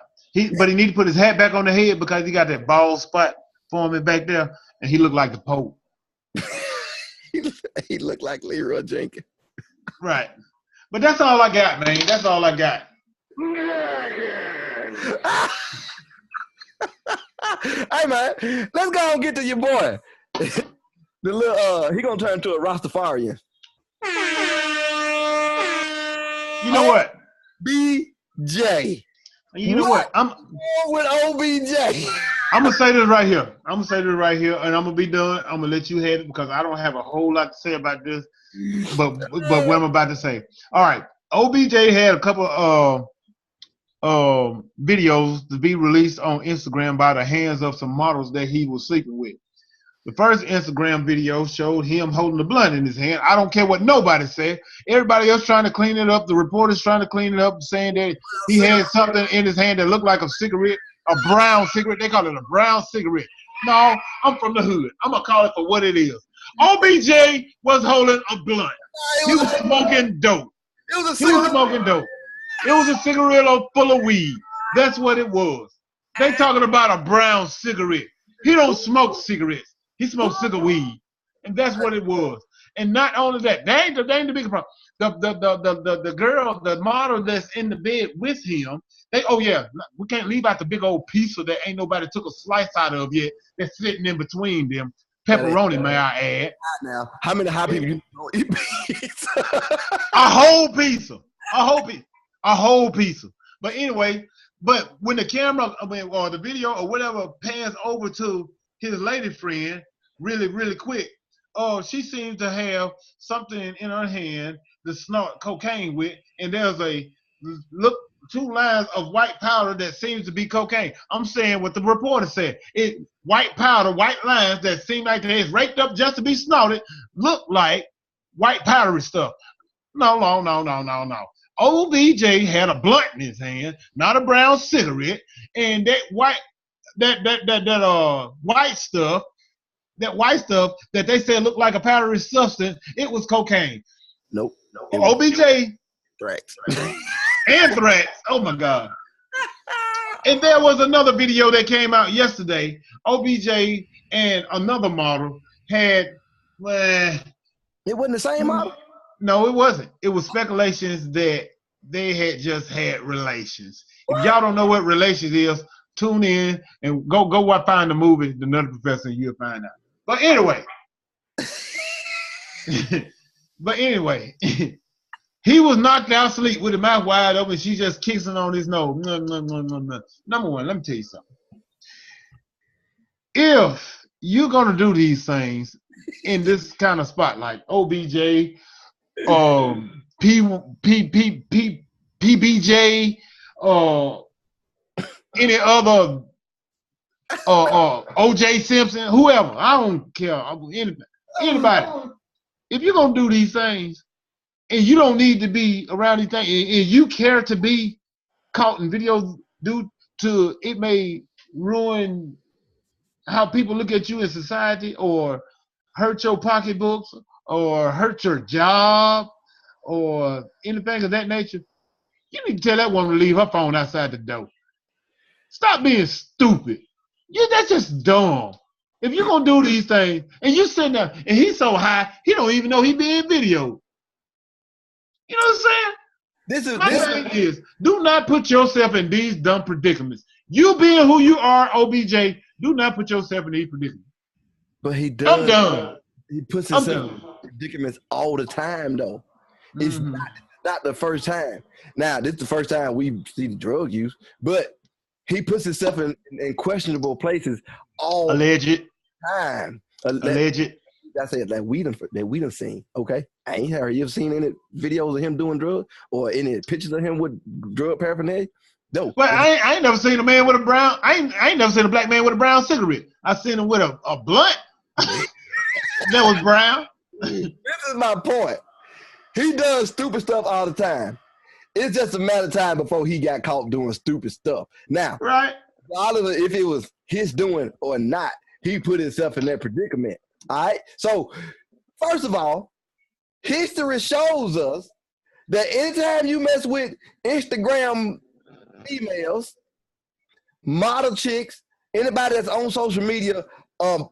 But he need to put his hat back on the head because he got that bald spot forming back there, and he looked like the Pope. He looked like Leroy Jenkins. Right. But that's all I got, man. That's all I got. Hey man, let's go and get to your boy. The little he gonna turn into a Rastafarian. You know what? BJ. You know what? I'm with OBJ. I'm gonna say this right here. I'm gonna say this right here, and I'm gonna be done. I'm gonna let you have it because I don't have a whole lot to say about this. But what I'm about to say. All right. OBJ had a couple videos to be released on Instagram by the hands of some models that he was sleeping with. The first Instagram video showed him holding a blunt in his hand. I don't care what nobody said. Everybody else trying to clean it up. The reporters trying to clean it up, saying that he had something in his hand that looked like a cigarette, a brown cigarette. They call it a brown cigarette. No, I'm from the hood. I'm going to call it for what it is. OBJ was holding a blunt. He was smoking dope. He was smoking dope. It was a cigarette full of weed. That's what it was. They talking about a brown cigarette. He don't smoke cigarettes. He smoked cigar weed, and that's what it was. And not only that, that ain't the bigger problem. The girl, the model that's in the bed with him, we can't leave out the big old pizza that ain't nobody took a slice out of yet. That's sitting in between them. Pepperoni, may I add? Now, how many high people you don't eat pizza? A whole pizza. A whole pizza. But anyway, when the camera, or the video or whatever pans over to his lady friend really, really quick, she seems to have something in her hand to snort cocaine with, and there's two lines of white powder that seems to be cocaine. I'm saying what the reporter said. White powder, white lines that seem like it's raked up just to be snorted, look like white powdery stuff. No. OBJ had a blunt in his hand, not a brown cigarette, and that white stuff that they said looked like a powdery substance, it was cocaine. Nope. OBJ. Threats. Anthrax. Oh my God. And there was another video that came out yesterday. OBJ and another model had. It wasn't the same model? No, it wasn't. It was speculations that they had just had relations. If y'all don't know what relations is, tune in and go find the movie, The Nutty Professor, and you'll find out. But anyway, he was knocked out asleep with his mouth wide open. She just kissing on his nose. Number one, let me tell you something. If you're gonna do these things in this kind of spotlight, OBJ, PBJ, any other, OJ Simpson, whoever, I don't care, anybody. If you're gonna do these things, and you don't need to be around these things, and you care to be caught in videos due to it may ruin how people look at you in society, or hurt your pocketbooks, or hurt your job, or anything of that nature, you need to tell that woman to leave her phone outside the door. Stop being stupid. That's just dumb. If you're going to do these things, and you sitting there, and he's so high, he don't even know he being videoed. You know what I'm saying? My thing is, do not put yourself in these dumb predicaments. You being who you are, OBJ, do not put yourself in these predicaments. But he does. I'm done. He puts himself in predicaments all the time, though. It's not the first time. Now, this is the first time we see the drug use, but he puts himself in questionable places all the time. Alleged. I said that we done seen. Okay, I ain't heard. You ever seen any videos of him doing drugs or any pictures of him with drug paraphernalia? No. Well, I ain't never seen a man with a brown. I ain't never seen a black man with a brown cigarette. I seen him with a blunt that was brown. This is my point. He does stupid stuff all the time. it's just a matter of time before he got caught doing stupid stuff. Now, Right. regardless of if it was his doing or not, he put himself in that predicament. All right. So, first of all, history shows us that anytime you mess with Instagram females, model chicks, anybody that's on social media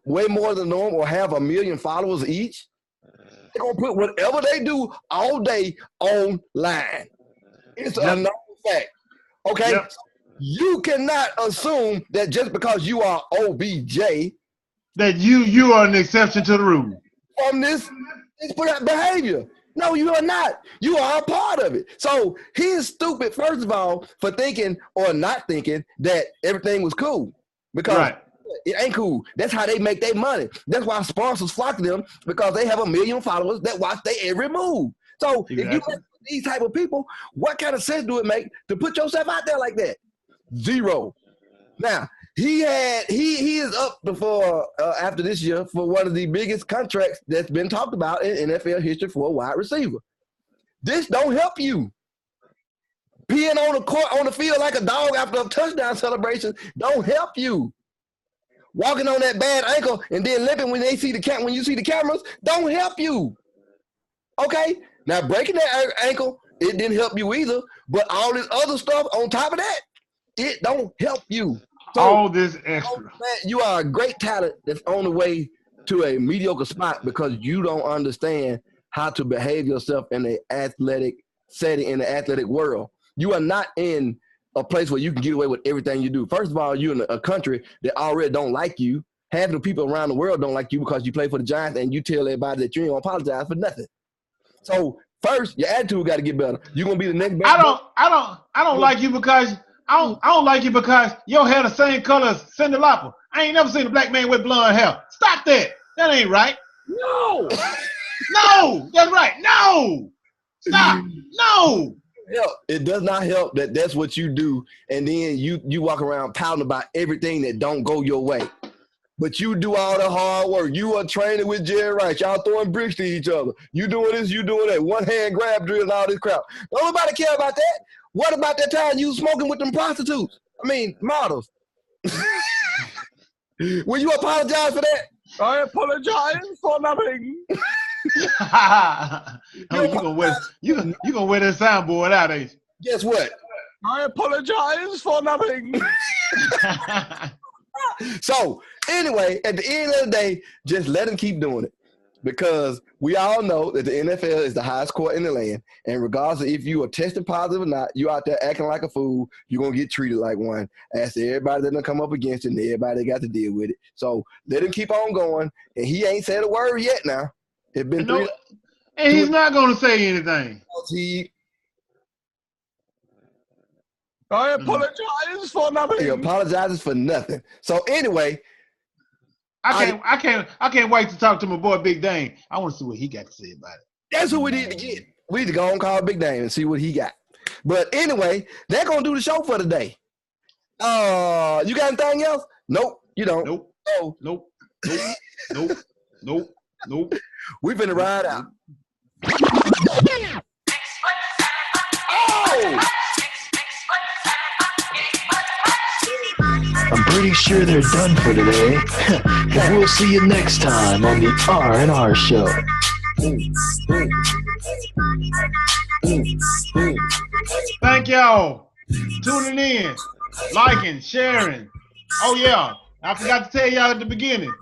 way more than normal or have 1 million followers each, they're going to put whatever they do all day online. It's a known fact. Okay? Yep. You cannot assume that just because you are OBJ that you are an exception to the rule from this behavior. No, you are not. You are a part of it. So he is stupid, first of all, for thinking or not thinking that everything was cool. Because it ain't cool. That's how they make their money. That's why sponsors flock to them, because they have 1 million followers that watch their every move. So if you mess with these type of people, what kind of sense do it make to put yourself out there like that? Zero. Now, he is up before after this year for one of the biggest contracts that's been talked about in NFL history for a wide receiver. This don't help you. Peeing on the court, on the field like a dog after a touchdown celebration don't help you. Walking on that bad ankle and then limping when you see the cameras don't help you. Okay? Now, breaking that ankle, it didn't help you either, but all this other stuff on top of that, it don't help you. So, all this extra. You are a great talent that's on the way to a mediocre spot because you don't understand how to behave yourself in an athletic setting, in the athletic world. You are not in a place where you can get away with everything you do. First of all, you're in a country that already don't like you. Half the people around the world don't like you because you play for the Giants and you tell everybody that you ain't gonna apologize for nothing. So first, your attitude got to get better. You're gonna be the next best. I don't like you because I don't like you because your hair the same color as Cyndi Lauper. I ain't never seen a black man with blonde hair. Stop that. That ain't right. No. No, that's right. No. Stop. No. It does not help that that's what you do, and then you walk around pouting about everything that don't go your way. But you do all the hard work. You are training with Jerry Rice. Y'all throwing bricks to each other. You doing this, you doing that. One hand grab drill and all this crap. Don't nobody care about that. What about that time you smoking with them prostitutes? I mean, models. Will you apologize for that? I apologize for nothing. you gonna wear that soundboard out, ain't you? Guess what? I apologize for nothing. So anyway, at the end of the day, just let him keep doing it, because we all know that the NFL is the highest court in the land, and regardless of if you are tested positive or not, you out there acting like a fool, you're gonna get treated like one. As to everybody that done come up against it and everybody that got to deal with it. So let him keep on going, and he ain't said a word yet now. It's been and he's not gonna say anything. I apologize for nothing. He apologizes for nothing. So anyway, I can't wait to talk to my boy Big Dane. I want to see what he got to say about it. That's what we need to get. We need to go and call Big Dane and see what he got. But anyway, they're gonna do the show for today. You got anything else? Nope, you don't. Nope. Oh. Nope. Nope. Nope. Nope. We finna ride out. Oh! I'm pretty sure they're done for today. But we'll see you next time on the R&R Show. Thank y'all tuning in, liking, sharing. Oh yeah, I forgot to tell y'all at the beginning.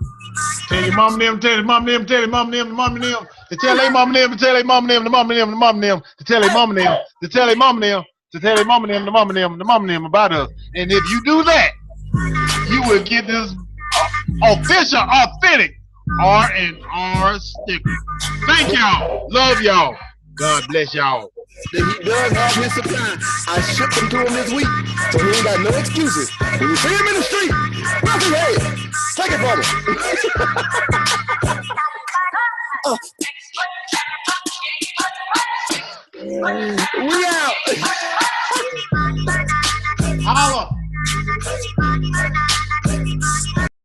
Tell your mom and them, tell your mom and them, tell your mom and them, the mom and them, to tell their mom and them, to tell their mom and them, the mom and them, the mom and them, to tell their mom and them, to tell their mom and them, to tell their mom and them, the mom and them, the mom and them about us. And if you do that, you will get this official, authentic R&R sticker. Thank y'all. Love y'all. God bless y'all. He does have his supply. I shipped them to him this week, so he ain't got no excuses. When you see him in the street, rough his head. Take it from him. We